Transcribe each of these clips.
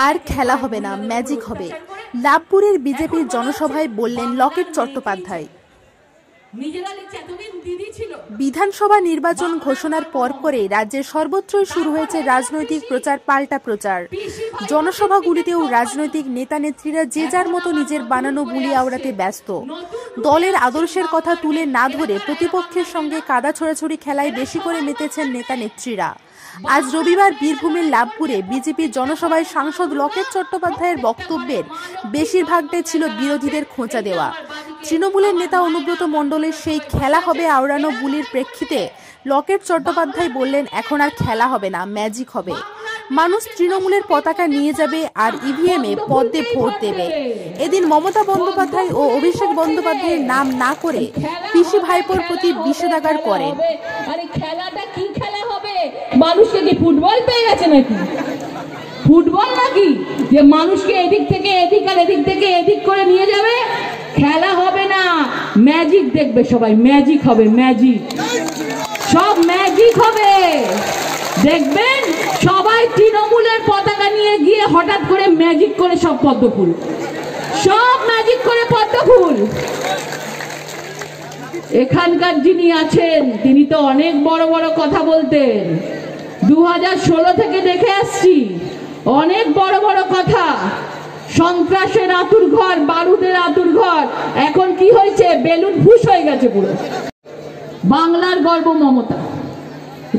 আর খেলা হবে না, ম্যাজিক হবে। লাভপুরের বিজেপির জনসভায় বললেন লকেট চট্টোপাধ্যায়। বিধানসভা নির্বাচন ঘোষণার পরপরে রাজ্যের সর্বত্রই শুরু হয়েছে রাজনৈতিক প্রচার, পাল্টা প্রচার। জনসভাগুলিতেও রাজনৈতিক নেতা নেত্রীরা যে যার মতো নিজের বানানো বুলি আওড়াতে ব্যস্ত। দলের আদর্শের কথা তুলে না ধরে প্রতিপক্ষের সঙ্গে কাদা ছোড়াছুড়ি খেলায় বেশি করে মেতেছেন নেতা নেত্রীরা। আজ রবিবার বীরভূমের লাভপুরে বিজেপির জনসভায় সাংসদ লকেট চট্টোপাধ্যায়ের বক্তব্যের বেশিরভাগটাই ছিল বিরোধীদের খোঁচা দেওয়া। তৃণমূলের নেতা অনুব্রত মণ্ডলের সেই খেলা হবে আওড়ানো বুলির প্রেক্ষিতে লকেট চট্টোপাধ্যায় বললেন, এখন আর খেলা হবে না, ম্যাজিক হবে। মানুষ তৃণমূলের পতাকা নিয়ে যাবে আর ইভিএমে পদ্মে ভোট দেবে। এদিন মমতা বন্দ্যোপাধ্যায় ও অভিষেক বন্দ্যোপাধ্যায়ের নাম না করে পিসি ভাইপোর প্রতি বিষেধাগার করেন। খেলাটা কি খেলা হবে? মানুষকে কি ফুটবল পেয়ে গেছে নাকি? ফুটবল নাকি যে মানুষকে এদিক থেকে এদিক আর এদিক থেকে এদিক করে নিয়ে যাবে? খেলা হবে না, ম্যাজিক দেখবে সবাই। ম্যাজিক হবে, ম্যাজিক, সব ম্যাজিক হবে। দেখবেন সবাই তৃণমূলের পতাকা নিয়ে গিয়ে হঠাৎ করে ম্যাজিক করে সব পদ্ম ফুল, সব ম্যাজিক করে পদ্ম ফুল। এখানকার যিনি আছেন তিনি তো অনেক বড় বড় কথা বলতেন। 2016 থেকে দেখে আসছি অনেক বড় বড় কথা। সন্ত্রাসের আতুর ঘর, বারুদের আতুর ঘর, এখন কি হয়েছে? বেলুন ফুস হয়ে গেছে পুরো। বাংলার গর্ব মমতা,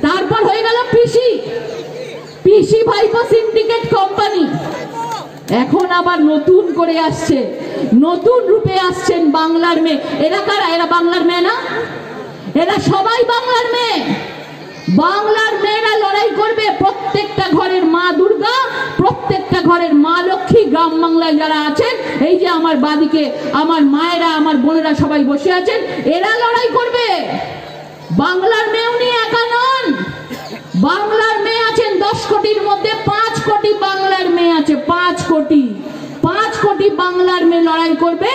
তারপর হয়ে গেল পিসি ভাইপো সিন্ডিকেট কোম্পানি। এখন আবার নতুন করে আসছে, নতুন রূপে আসছেন বাংলার মেয়ে। এরা কারা? এরা বাংলার মেয়ে না? এরা সবাই বাংলার মেয়ে। বাংলার মেয়েরা লড়াই করবে। প্রত্যেকটা ঘরের মা দুর্গা, প্রত্যেকটা ঘরের মা লক্ষ্মী, গ্রাম বাংলায় যারা আছেন, এই যে আমার বাদিকে আমার মায়েরা, আমার বোনেরা সবাই বসে আছেন, এরা লড়াই করবে। বাংলার মেয়ে উনি একা নন। বাংলার মেয়ে আছেন 10 কোটির মধ্যে 5 কোটি বাংলার মেয়ে আছে। 5 কোটি বাংলার মেয়ে লড়াই করবে,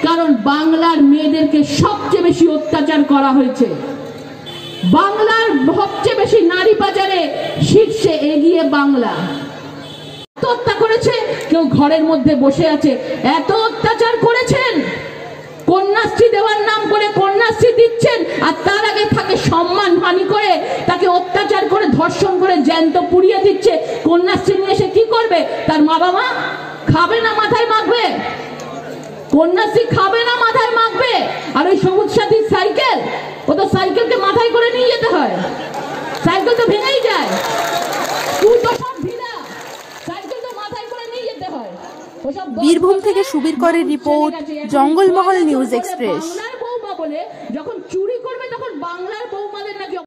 কারণ বাংলার মেয়েদেরকে সবচেয়ে বেশি অত্যাচার করা হয়েছে। বাংলার সবচেয়ে বেশি নারী পাচারে শীর্ষে এগিয়ে বাংলা। হত্যা করেছে, কেউ ঘরের মধ্যে বসে আছে, এত অত্যাচার করেছেন। কন্যাশ্রী দেওয়ার নাম করে কন্যাশ্রী দিচ্ছেন, আর তার আগে তাকে সম্মান হানি করে, তাকে অত্যাচার করে, ধর্ষণ করে জ্যান্ত পুড়িয়ে দিচ্ছে। কন্যাশ্রী নিয়ে সে কি করবে? তার মা বাবা খাবে না, মাথায় মাখবে? কন্যাশ্রী খাবে না, মাথায় মাখবে? আর ওই সবুজ সাথীর সাইকেল, ও তো সাইকেলকে মাথায় করে নিয়ে যেতে হয়, সাইকেল তো ভেঙেই যায়। বীরভূম থেকে সুবীর করের রিপোর্ট, জঙ্গলমহল নিউজ এক্সপ্রেস। যখন চুরি করবে তখন বাংলার বৌমাদের নাকি